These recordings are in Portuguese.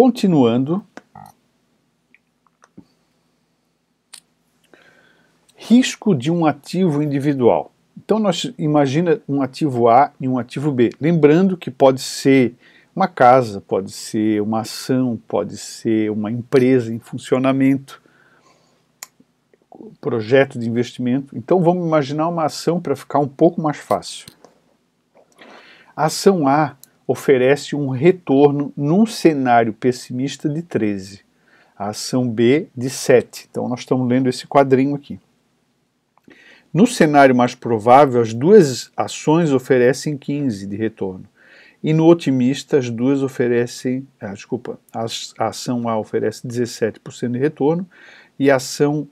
Continuando, risco de um ativo individual. Então, nós imagina um ativo A e um ativo B. Lembrando que pode ser uma casa, pode ser uma ação, pode ser uma empresa em funcionamento, projeto de investimento. Então, vamos imaginar uma ação para ficar um pouco mais fácil. A ação A oferece um retorno num cenário pessimista de 13. A ação B de 7. Então, nós estamos lendo esse quadrinho aqui. No cenário mais provável, as duas ações oferecem 15 de retorno. E no otimista, as duas oferecem... a ação A oferece 17% de retorno e a ação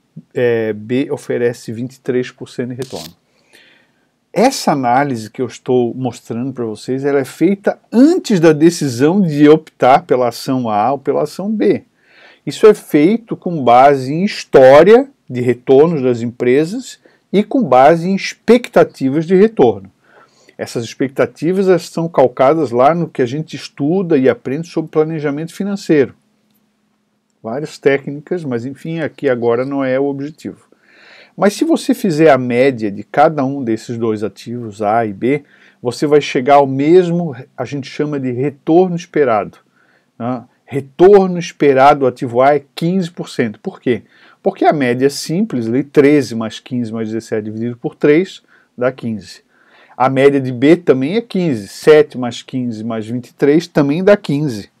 B oferece 23% de retorno. Essa análise que eu estou mostrando para vocês, ela é feita antes da decisão de optar pela ação A ou pela ação B. Isso é feito com base em história de retornos das empresas e com base em expectativas de retorno. Essas expectativas elas são calcadas lá no que a gente estuda e aprende sobre planejamento financeiro. Várias técnicas, mas enfim, aqui agora não é o objetivo. Mas se você fizer a média de cada um desses dois ativos, A e B, você vai chegar ao mesmo, a gente chama de retorno esperado. Né? Retorno esperado do ativo A é 15%. Por quê? Porque a média é simples, 13 mais 15 mais 17 dividido por 3 dá 15. A média de B também é 15, 7 mais 15 mais 23 também dá 15.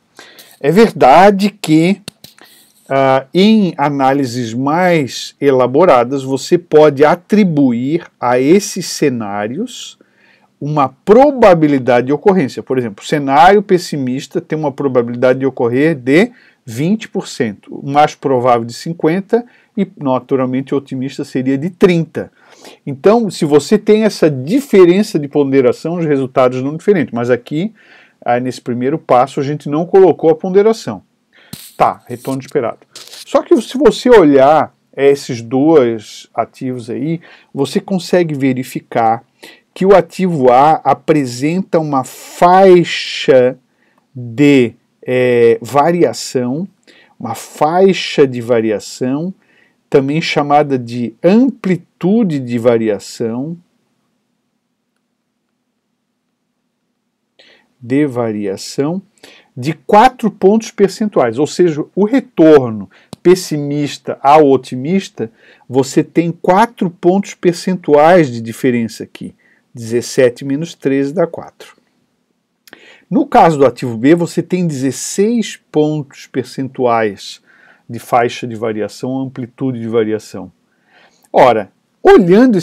É verdade que em análises mais elaboradas você pode atribuir a esses cenários uma probabilidade de ocorrência. Por exemplo, o cenário pessimista tem uma probabilidade de ocorrer de 20%, o mais provável de 50% e naturalmente o otimista seria de 30%. Então, se você tem essa diferença de ponderação, os resultados não são diferentes, mas aqui, nesse primeiro passo, a gente não colocou a ponderação. Tá, retorno esperado. Só que se você olhar esses dois ativos aí, você consegue verificar que o ativo A apresenta uma faixa de variação, uma faixa de variação, também chamada de amplitude de variação, de 4 pontos percentuais, ou seja, o retorno pessimista ao otimista, você tem 4 pontos percentuais de diferença aqui, 17 menos 13 dá 4. No caso do ativo B, você tem 16 pontos percentuais de faixa de variação, amplitude de variação. Ora, olhando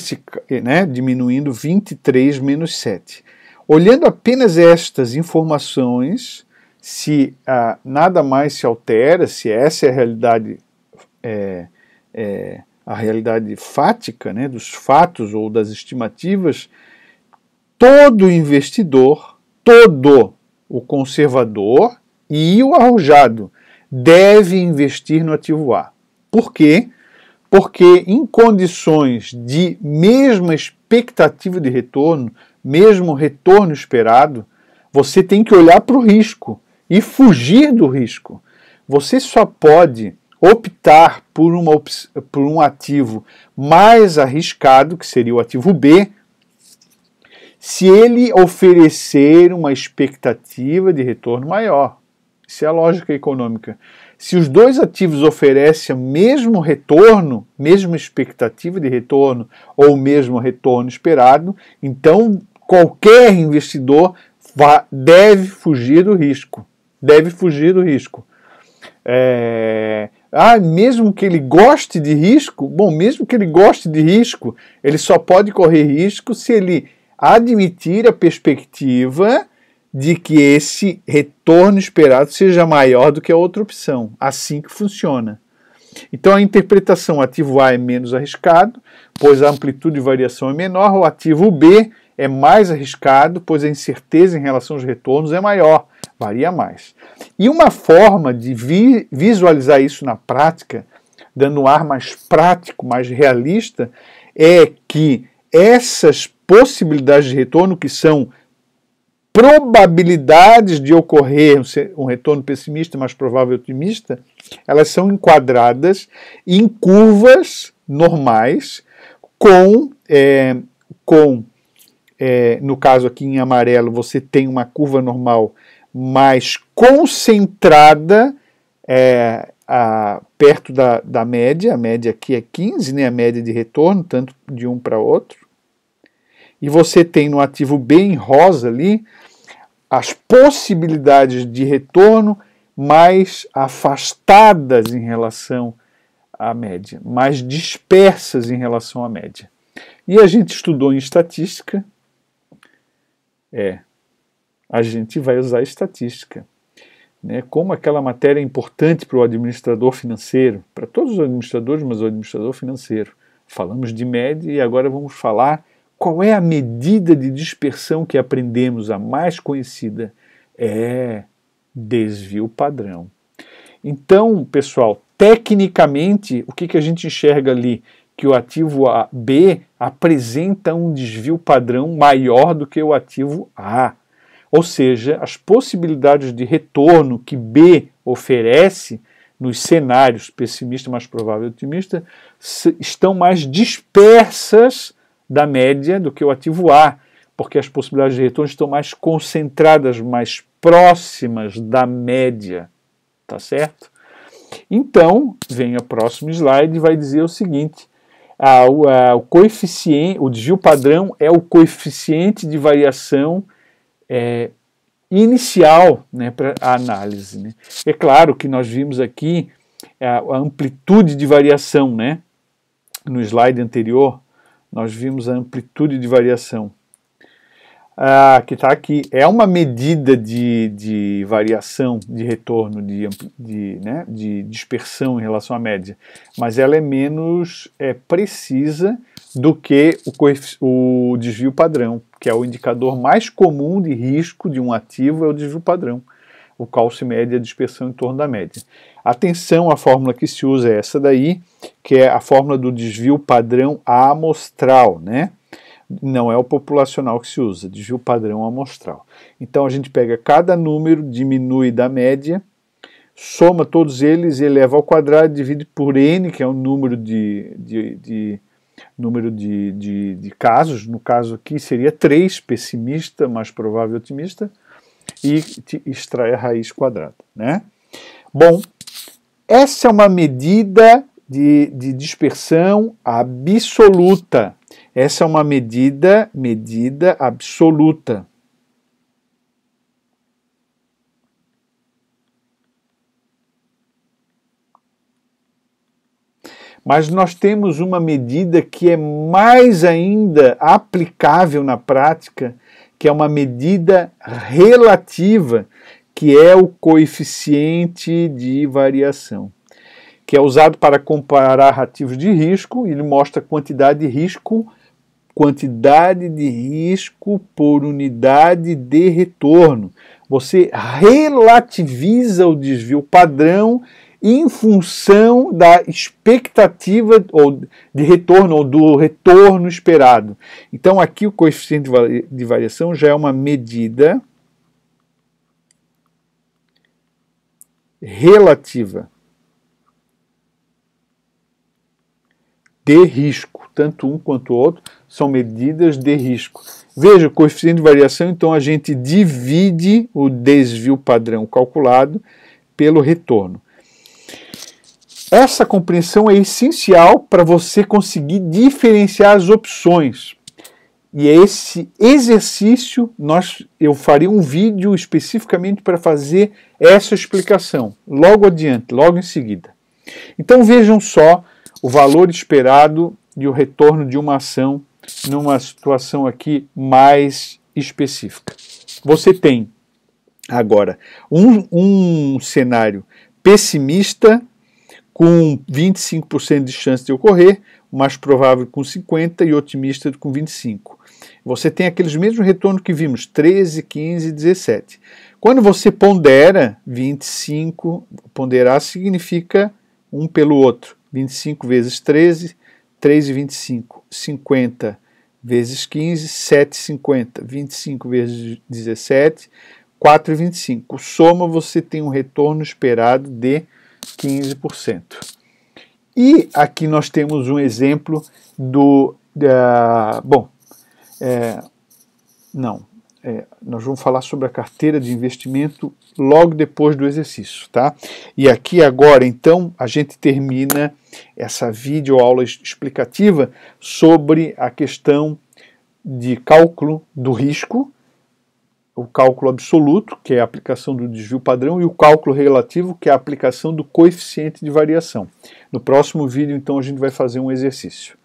diminuindo 23 menos 7, olhando apenas estas informações, se nada mais se altera, se essa é a realidade fática, dos fatos ou das estimativas, todo investidor, todo o conservador e o arrojado deve investir no ativo A. Por quê? Porque em condições de mesma expectativa de retorno, mesmo retorno esperado, você tem que olhar para o risco e fugir do risco. Você só pode optar por um ativo mais arriscado, que seria o ativo B, se ele oferecer uma expectativa de retorno maior. Isso é a lógica econômica. Se os dois ativos oferecem o mesmo retorno, mesma expectativa de retorno ou o mesmo retorno esperado, então qualquer investidor deve fugir do risco. Deve fugir do risco. Mesmo que ele goste de risco, mesmo que ele goste de risco, ele só pode correr risco se ele admitir a perspectiva de que esse retorno esperado seja maior do que a outra opção. Assim que funciona. Então a interpretação ativo A é menos arriscado, pois a amplitude de variação é menor, o ativo B é mais arriscado, pois a incerteza em relação aos retornos é maior, varia mais. E uma forma de visualizar isso na prática, dando um ar mais prático, mais realista, é que essas possibilidades de retorno, que são probabilidades de ocorrer um retorno pessimista, mais provável otimista, elas são enquadradas em curvas normais no caso aqui em amarelo, você tem uma curva normal mais concentrada perto da média. A média aqui é 15, né, a média de retorno, tanto de um para outro. E você tem no ativo B em rosa ali as possibilidades de retorno mais afastadas em relação à média, mais dispersas em relação à média. E a gente estudou em estatística, a gente vai usar estatística, né? Como aquela matéria é importante para o administrador financeiro, para todos os administradores, mas o administrador financeiro. Falamos de média e agora vamos falar qual é a medida de dispersão que aprendemos, a mais conhecida, desvio padrão. Então, pessoal, tecnicamente, o que a gente enxerga ali? Que o ativo B apresenta um desvio padrão maior do que o ativo A. Ou seja, as possibilidades de retorno que B oferece nos cenários pessimista, mais provável e otimista estão mais dispersas da média do que o ativo A, porque as possibilidades de retorno estão mais concentradas, mais próximas da média, tá certo? Então, vem o próximo slide e vai dizer o seguinte: o coeficiente, o desvio padrão é o coeficiente de variação inicial, né, para a análise, né? É claro que nós vimos aqui a amplitude de variação, né? No slide anterior, nós vimos a amplitude de variação. Que está aqui. É uma medida de variação, de retorno, de dispersão em relação à média, mas ela é menos precisa do que o desvio padrão, que é o indicador mais comum de risco de um ativo, é o desvio padrão, o qual se mede a dispersão em torno da média. Atenção, a fórmula que se usa é essa daí, que é a fórmula do desvio padrão amostral, né? Não é o populacional que se usa, desvio padrão amostral. Então a gente pega cada número, diminui da média, soma todos eles e eleva ao quadrado, divide por n, que é o número de casos. No caso aqui seria 3, pessimista, mais provável otimista, e extrai a raiz quadrada, né? Bom, essa é uma medida de dispersão absoluta. Essa é uma medida absoluta. Mas nós temos uma medida que é mais ainda aplicável na prática, que é uma medida relativa, que é o coeficiente de variação, que é usado para comparar ativos de risco. Ele mostra quantidade de risco por unidade de retorno. Você relativiza o desvio padrão em função da expectativa de retorno ou do retorno esperado. Então aqui o coeficiente de variação já é uma medida relativa de risco. Tanto um quanto o outro são medidas de risco. Veja, o coeficiente de variação, então a gente divide o desvio padrão calculado pelo retorno. Essa compreensão é essencial para você conseguir diferenciar as opções. E esse exercício, eu faria um vídeo especificamente para fazer essa explicação, logo adiante, logo em seguida. Então vejam só o valor esperado e o retorno de uma ação numa situação aqui mais específica. Você tem agora um cenário pessimista com 25% de chance de ocorrer, mais provável com 50% e otimista com 25%. Você tem aqueles mesmos retornos que vimos, 13, 15 e 17. Quando você pondera 25, ponderar significa um pelo outro. 25 vezes 13, 3 e 25, 50 vezes 15, 7,50. 25 vezes 17, 4,25. Soma, você tem um retorno esperado de 15%. E aqui nós temos um exemplo nós vamos falar sobre a carteira de investimento logo depois do exercício, tá? E aqui agora, então, a gente termina essa videoaula explicativa sobre a questão de cálculo do risco, o cálculo absoluto, que é a aplicação do desvio padrão, e o cálculo relativo, que é a aplicação do coeficiente de variação. No próximo vídeo, então, a gente vai fazer um exercício.